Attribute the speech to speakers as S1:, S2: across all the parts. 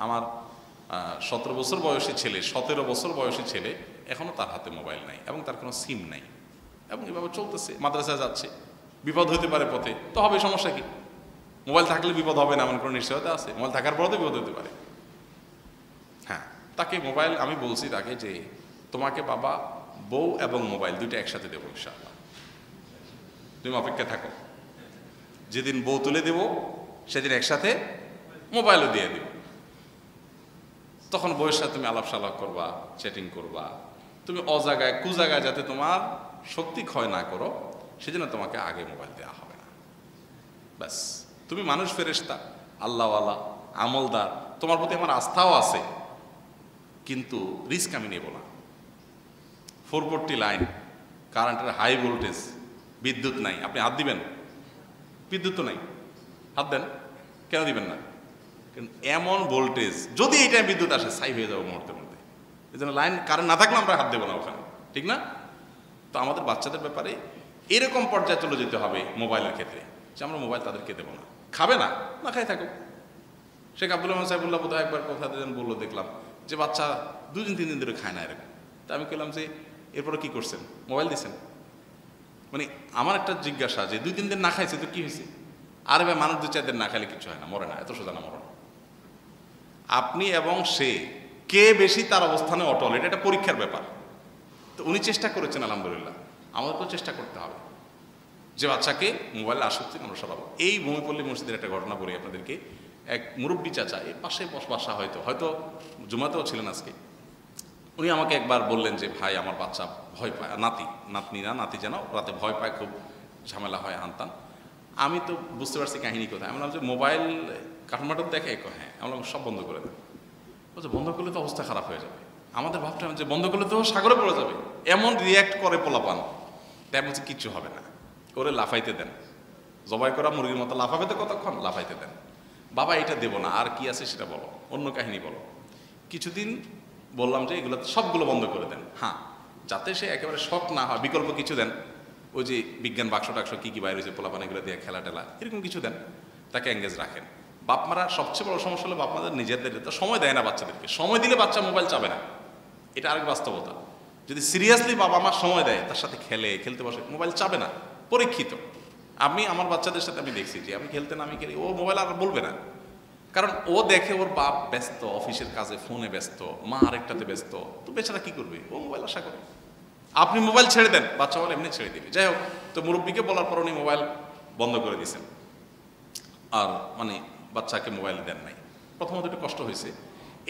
S1: আমার 17 বছর বয়সী ছেলে 17 বছর বয়সী ছেলে এখনও তার হাতে মোবাইল নাই এবং তার কোনো সিম নাই এবং এভাবে চলতেছে, মাদ্রাসায় যাচ্ছে, বিপদ হতে পারে পথে, তো হবে, সমস্যা কি? মোবাইল থাকলে বিপদ হবে না এমন কোনো নিশ্চয়তা আছে? মোবাইল থাকার পরেও তো বিপদ হতে পারে। হ্যাঁ, তাকে মোবাইল, আমি বলছি তাকে যে তোমাকে বাবা বউ এবং মোবাইল দুইটা একসাথে দেবো ইনশাআল্লাহ, তুমি অপেক্ষা থাকো, যেদিন বউ তুলে দেব সেদিন একসাথে মোবাইলও দিয়ে দেব, তখন বউয়ের সাথে তুমি আলাপ সালাপ করবা, চ্যাটিং করবা, তুমি অজাগায় কুজাগায় যাতে তোমার শক্তি ক্ষয় না করো সেজন্য তোমাকে আগে মোবাইল দেওয়া হবে না। ব্যাস, তুমি মানুষ, ফেরেশতা, আল্লাহওয়ালা, আমলদার, তোমার প্রতি আমার আস্থাও আছে, কিন্তু রিস্ক আমি নেব না। 440 লাইন, কারেন্টের হাই ভোল্টেজ, বিদ্যুৎ নাই, আপনি হাত দিবেন? বিদ্যুৎ তো নাই, হাত দেন কেন? দিবেন না, কারণ এমন ভোল্টেজ, যদি এই টাইম বিদ্যুৎ আসে ছাই হয়ে যাবো মুহূর্তের মধ্যে। এই জন্য লাইন কারেন্ট না থাকলে আমরা হাত দেবো না ওখানে, ঠিক না? তো আমাদের বাচ্চাদের ব্যাপারে এরকম পর্যায়ে চলে যেতে হবে মোবাইলের ক্ষেত্রে, যে আমরা মোবাইল তাদেরকে দেবো না। খাবে না, না খাই থাকুক। শেখ আব্দুল রহমান সাহেবুল্লাহ বোধ হয় একবার কথা দিলেন, বললো, দেখলাম যে বাচ্চা 2 দিন 3 দিন ধরে খায় না এরকম। তা আমি বললাম যে এরপরে কি করছেন? মোবাইল দিয়েছেন? মানে আমার একটা জিজ্ঞাসা যে 2-3 দিন না খাইছে তো কি হয়েছে? আরে ভাই, মানুষ 2-4 দিন না খাইলে কিছু হয় না, মরে না, এত সোজা না মরণ। আপনি এবং সে কে বেশি তার অবস্থানে অটল, এটা একটা পরীক্ষার ব্যাপার। তো উনি চেষ্টা করেছেন, আলহামদুলিল্লাহ, আমাদেরকেও চেষ্টা করতে হবে যে বাচ্চাকে মোবাইলে আসক্তি আমরা সরাবো। এই ভূমিপল্লী মসজিদের একটা ঘটনা বলি আপনাদেরকে। এক মুরব্বী চাচা, এই পাশে বাসা, হয়তো জুমাতেও ছিলেন আজকে, উনি আমাকে একবার বললেন যে ভাই, আমার বাচ্চা ভয় পায়, নাতি যেন রাতে ভয় পায়, খুব ঝামেলা হয়, হানতান। আমি তো বুঝতে পারছি কাহিনী কোথায়। আমি বললাম যে মোবাইল কার্টুন দেখে? হ্যাঁ। আমি বললাম সব বন্ধ করে দেন। বলছে বন্ধ করলে তো অবস্থা খারাপ হয়ে যাবে। আমাদের ভাবতাম যে বন্ধ করলে তো সাগরে পড়ে যাবে, এমন রিয়্যাক্ট করে পোলাপান। তাই বলছে কিচ্ছু হবে না, করে লাফাইতে দেন, জবাই করা মুরগির মতো লাফাবে তো কতক্ষণ, লাফাইতে দেন। বাবা এটা দেবো না, আর কি আছে সেটা বলো, অন্য কাহিনী বলো। কিছুদিন বললাম যে এগুলো সবগুলো বন্ধ করে দেন, হ্যাঁ, যাতে সে একেবারে শখ না হয়, বিকল্প কিছু দেন। ওই যে বিজ্ঞান বাক্স টাক্স কী বাইরে হয়েছে, পোলাপান এগুলো দিয়ে খেলা টেলা এরকম কিছু দেন, তাকে এঙ্গেজ রাখেন। বাপমারা সবচেয়ে বড় সমস্যা হলো বাপমাদের নিজেদের তো সময় দেয় না বাচ্চাদেরকে। সময় দিলে বাচ্চা মোবাইল চাবে না, এটা আরেক বাস্তবতা। যদি সিরিয়াসলি বাবা মা সময় দেয়, তার সাথে খেলতে বসে, মোবাইল চাবে না, পরীক্ষিত। আমি আমার বাচ্চাদের সাথে আমি দেখছি যে আমি খেলতে না, আমি খেলি, ও মোবাইল আর বলবে না, কারণ ও দেখে ওর বাপ ব্যস্ত, অফিসের কাজে, ফোনে ব্যস্ত, মা আরেকটাতে ব্যস্ত, তো বেচারা কি করবে, ও মোবাইল আশা করে। আপনি মোবাইল ছেড়ে দেন, বাচ্চা মোবাইল এমনি ছেড়ে দিবে। যাই হোক, তো মুরব্বীকে বলার পর উনি মোবাইল বন্ধ করে দিয়েছেন, আর মানে বাচ্চাকে মোবাইল দেন নাই। প্রথমত একটু কষ্ট হয়েছে।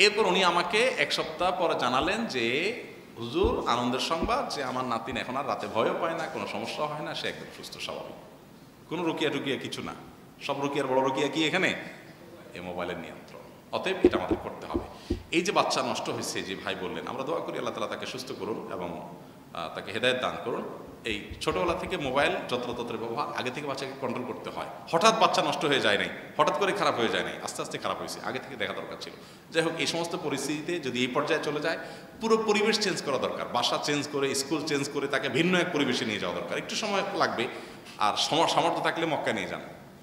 S1: এরপর উনি আমাকে 1 সপ্তাহ পরে জানালেন যে হুজুর, আনন্দের সংবাদ যে আমার নাতিন এখন আর রাতে ভয়ও পায় না, কোনো সমস্যা হয় না, সে একদম সুস্থ স্বাভাবিক, কোনো রুকিয়া টুকিয়া কিছু না। সব রুকিয়ার বড় রুকিয়া কি এখানে? এই মোবাইলের নিয়ন্ত্রণ। অতএব এটা আমাদের করতে হবে। এই যে বাচ্চা নষ্ট হয়েছে, যে ভাই বললেন, আমরা দোয়া করি আল্লাহ তাআলা তাকে সুস্থ করুন এবং তাকে হেদায়েত দান করুন। এই ছোটবেলা থেকে মোবাইল যত্রতত্র ব্যবহার, আগে থেকে বাচ্চাকে কন্ট্রোল করতে হয়। হঠাৎ বাচ্চা নষ্ট হয়ে যায় নাই, হঠাৎ করে খারাপ হয়ে যায় নাই, আস্তে আস্তে খারাপ হয়েছে, আগে থেকে দেখা দরকার ছিল। যাই হোক, এই সমস্ত পরিস্থিতিতে যদি এই পর্যায়ে চলে যায়, পুরো পরিবেশ চেঞ্জ করা দরকার, বাসা চেঞ্জ করে, স্কুল চেঞ্জ করে তাকে ভিন্ন এক পরিবেশে নিয়ে যাওয়া দরকার। একটু সময় লাগবে, আর সামর্থ্য থাকলে মক্কা নিয়ে যান,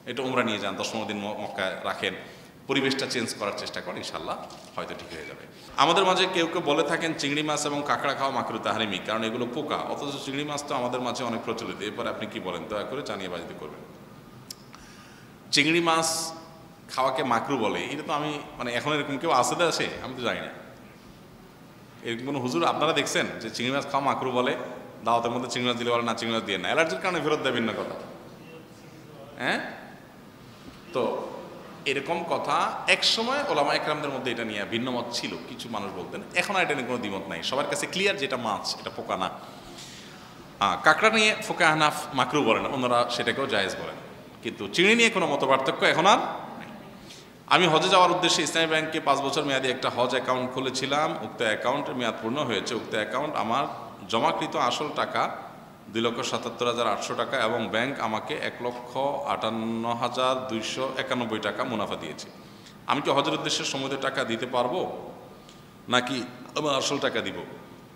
S1: একটু উমরা নিয়ে যান, 10-15 দিন মক্কায় রাখেন, পরিবেশটা চেঞ্জ করার চেষ্টা করেন, ইনশাল্লাহ হয়তো ঠিক হয়ে যাবে। আমাদের মাঝে কেউ কেউ বলে থাকেন চিংড়ি মাছ এবং কাঁকড়া খাওয়া মাকরুহ তাহরিমি, কারণ এগুলো পোকা, অথচ চিংড়ি মাছ তো আমাদের মাঝে অনেক প্রচলিত। এরপরে আপনি কি বলেন, দয়া করে জানিয়ে বাজিতে করবেন। চিংড়ি মাছ খাওয়াকে মাকরুহ বলে, এটা তো আমি মানে এখন এরকম কেউ আছে, আমি তো জানি না। এরকম কোনো হুজুর আপনারা দেখছেন যে চিংড়ি মাছ খাওয়া মাকরুহ বলে? দাওয়াতের মধ্যে চিংড়ি মাছ দিলে বলে না, চিংড়ি মাছ দিয়ে না, অ্যালার্জির কারণে ফেরত দেয়, ভিন্ন কথা। হ্যাঁ, তো এরকম কথা এক সময় ওলামা একরামদের মধ্যে এটা নিয়ে ভিন্ন মত ছিল, কিছু মানুষ বলতেন। এখন আর এটা নিয়ে কোনো দ্বিমত নাই, সবার কাছে ক্লিয়ার যেটা মাছ, এটা পোকা না। কাঁকড়া নিয়ে ফোকা হানাফ মাকরুহ বলেন, অন্যরা সেটাকেও জায়েজ বলেন, কিন্তু চিংড়ি নিয়ে কোনো মত পার্থক্য এখন আর নাই। আমি হজে যাওয়ার উদ্দেশ্যে ইসলামী ব্যাংকে 5 বছর মেয়াদী একটা হজ অ্যাকাউন্ট খুলেছিলাম। উক্ত অ্যাকাউন্টের মেয়াদ পূর্ণ হয়েছে। উক্ত অ্যাকাউন্ট আমার জমাকৃত আসল টাকা 2,77,800 টাকা এবং ব্যাংক আমাকে 1,58,291 টাকা মুনাফা দিয়েছে। আমি কি হজের উদ্দেশ্যে সমুদ্র টাকা দিতে পারবো নাকি আমার আসল টাকা দিব?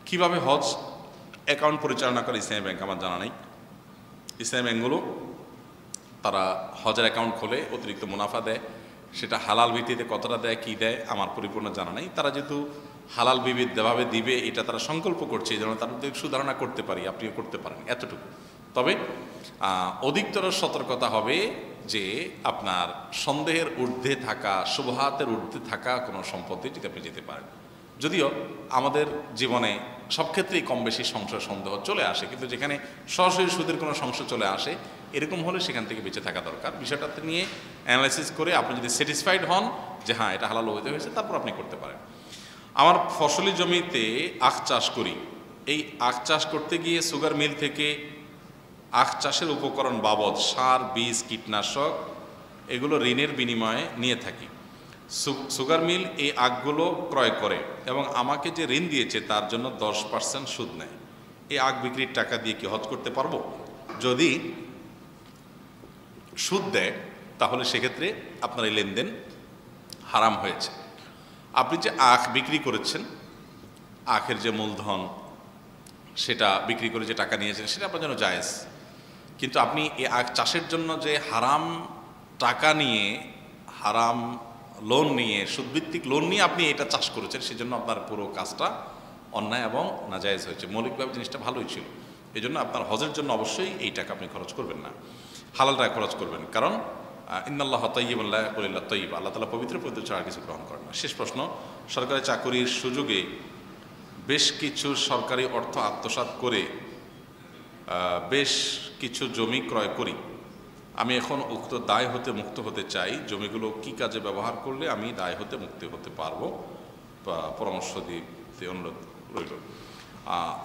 S1: কিভাবে হজ অ্যাকাউন্ট পরিচালনা করে ইসলামী ব্যাংক আমার জানা নেই। ইসলামী ব্যাংকগুলো তারা হজের অ্যাকাউন্ট খোলে, অতিরিক্ত মুনাফা দেয়, সেটা হালাল ভিত্তিতে কতটা দেয় কী দেয় আমার পরিপূর্ণ জানা নেই। তারা যেহেতু হালাল ভাবে দিবে এটা তারা সংকল্প করছে, এই জন্য তারা সুধারণা করতে পারি, আপনিও করতে পারেন এতটুকু। তবে অধিকতর সতর্কতা হবে যে আপনার সন্দেহের ঊর্ধ্বে থাকা, শুবহাতের ঊর্ধ্বে থাকা কোনো সম্পত্তি যদি আপনি যেতে পারেন। যদিও আমাদের জীবনে সব ক্ষেত্রেই কম বেশি সংশয় সন্দেহ চলে আসে, কিন্তু যেখানে সরাসরি সুদের কোনো সংশয় চলে আসে এরকম হলে সেখান থেকে বেঁচে থাকা দরকার। বিষয়টাতে নিয়ে অ্যানালাইসিস করে আপনি যদি স্যাটিসফাইড হন যে হ্যাঁ এটা হালাল বৈধ হয়েছে, তারপর আপনি করতে পারেন। আমার ফসলি জমিতে আখ চাষ করি, এই আখ চাষ করতে গিয়ে সুগার মিল থেকে আখ চাষের উপকরণ বাবদ সার, বীজ, কীটনাশক এগুলো ঋণের বিনিময়ে নিয়ে থাকি। সুগার মিল এই আখগুলো ক্রয় করে এবং আমাকে যে ঋণ দিয়েছে তার জন্য 10% সুদ নেয়। এই আখ বিক্রির টাকা দিয়ে কি হজ করতে পারবো? যদি সুদ দেয় তাহলে সেক্ষেত্রে আপনার এই লেনদেন হারাম হয়েছে। আপনি যে আখ বিক্রি করেছেন, আখের যে মূলধন সেটা বিক্রি করে যে টাকা নিয়েছেন সেটা আপনার জন্য জায়েজ, কিন্তু আপনি এই আখ চাষের জন্য যে হারাম টাকা নিয়ে, হারাম লোন নিয়ে, সুদভিত্তিক লোন নিয়ে আপনি এটা চাষ করেছেন, সেজন্য আপনার পুরো কাজটা অন্যায় এবং নাজায়েজ হয়েছে। মৌলিকভাবে জিনিসটা ভালোই ছিল, এই জন্য আপনার হজের জন্য অবশ্যই এই টাকা আপনি খরচ করবেন না, হালাল টাকা খরচ করবেন। কারণ ইন্নাল্লাহ তাইয়্যিবুন লা ইয়াকুলু ইল্লা তাইয়্যিব, আল্লাহ তাআলা পবিত্র ছাড়া কিছু গ্রহণ করেন না। শেষ প্রশ্ন, সরকারি চাকরির সুযোগে বেশ কিছু সরকারি অর্থ আত্মসাৎ করে বেশ কিছু জমি ক্রয় করি। আমি এখন উক্ত দায় হতে মুক্ত হতে চাই। জমিগুলো কি কাজে ব্যবহার করলে আমি দায় হতে মুক্তি হতে পারবো? পরামর্শ দিতে অনুরোধ রইল।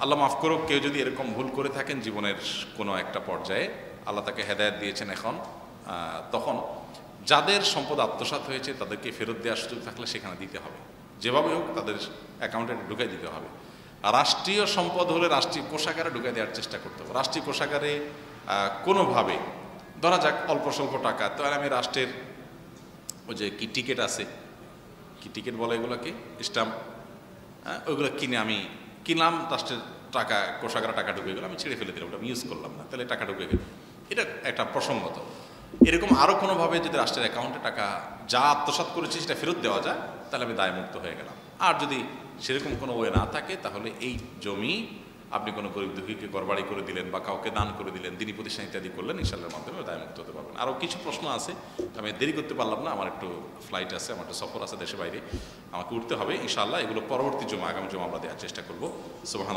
S1: আল্লাহ মাফ করুক, কেউ যদি এরকম ভুল করে থাকেন জীবনের কোনো একটা পর্যায়ে, আল্লাহ তাকে হেদায়েত দিয়েছেন এখন, তখন যাদের সম্পদ আত্মসাৎ হয়েছে তাদেরকে ফেরত দেওয়ার সুযোগ থাকলে সেখানে দিতে হবে, যেভাবে হোক তাদের অ্যাকাউন্টে ঢুকাই দিতে হবে। রাষ্ট্রীয় সম্পদ হলে রাষ্ট্রীয় কোষাগারে ঢুকাই দেওয়ার চেষ্টা করতে হবে। রাষ্ট্রীয় কোষাগারে কোনোভাবে ধরা যাক অল্প স্বল্প টাকা, তো আর আমি রাষ্ট্রের ওই যে কি টিকিট আছে, কি টিকিট বলে এগুলোকে, স্ট্যাম্প, ওইগুলো কিনে আমি কিনলাম, রাষ্ট্রের টাকা কোষাগারে টাকা ঢুকে গেলো, আমি ছেড়ে ফেলে দিলাম, ওটা আমি ইউজ করলাম না, তাহলে টাকা ঢুকে গেল, এটা একটা প্রসঙ্গত। এরকম আরও কোনোভাবে যদি রাষ্ট্রের অ্যাকাউন্টে টাকা যা আত্মসাৎ করেছি সেটা ফেরত দেওয়া যায় তাহলে আমি দায়মুক্ত হয়ে গেলাম। আর যদি সেরকম কোনো ওয়ে না থাকে তাহলে এই জমি আপনি কোনো গরিব দুঃখীকে ঘরবাড়ি করে দিলেন বা কাউকে দান করে দিলেন, দিনী প্রতিষ্ঠান ইত্যাদি করলেন, ইনশাআল্লাহর মাধ্যমে দায়মুক্ত হতে পারবেন। আরও কিছু প্রশ্ন আছে, আমি দেরি করতে পারলাম না, আমার একটু ফ্লাইট আছে, আমার একটু সফর আছে দেশে বাইরে, আমাকে উঠতে হবে। ইনশাআল্লাহ এগুলো পরবর্তী জমা, আগামী জমা আমরা দেওয়ার চেষ্টা করবো। সুবহানাল্লাহ।